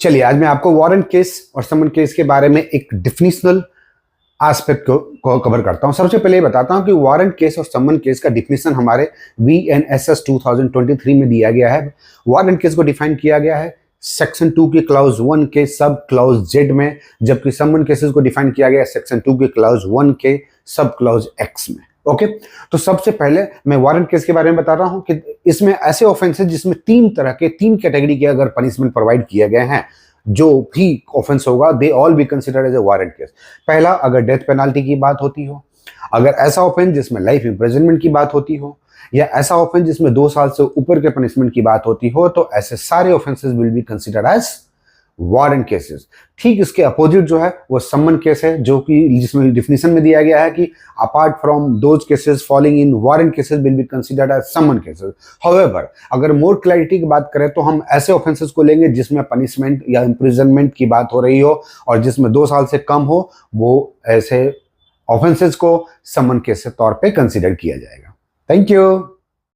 चलिए आज मैं आपको वारंट केस और समन केस के बारे में एक डिफिनिशनल एस्पेक्ट को कवर करता हूं। सबसे पहले बताता हूं कि वारंट केस और समन केस का डिफिनेशन हमारे VNSS 2023 में दिया गया है। वारंट केस को डिफाइन किया गया है सेक्शन 2 के क्लाउज 1 के सब क्लाउज जेड में, जबकि समन केसेस को डिफाइन किया गया है सेक्शन 2 के क्लाउज 1 के सब क्लाउज एक्स में। ओके, तो सबसे पहले मैं वारंट केस के बारे में बता रहा हूं कि इसमें ऐसे ऑफेंसेस जिसमें तीन कैटेगरी के अगर पनिशमेंट प्रोवाइड किए गए हैं, जो भी ऑफेंस होगा they all be considered as a warrant case. पहला, अगर डेथ पेनाल्टी की बात होती हो, अगर ऐसा ऑफेंस जिसमें लाइफ इंप्रिजनमेंट की बात होती हो, या ऐसा ऑफेंस जिसमें 2 साल से ऊपर के पनिशमेंट की बात होती हो, तो ऐसे सारे offences will be considered as warrant cases. ठीक इसके अपोजिट जो है वो समन केस है, जो कि जिसमें डिफिनेशन में दिया गया है कि apart from those cases falling in warrant cases will be considered as summon cases. However, अगर मोर क्लैरिटी की बात करें तो हम ऐसे ऑफेंसेस को लेंगे जिसमें पनिशमेंट या इंप्रिजनमेंट की बात हो रही हो और जिसमें 2 साल से कम हो, वो ऐसे ऑफेंसेस को समन केस के तौर पे कंसीडर किया जाएगा। Thank you.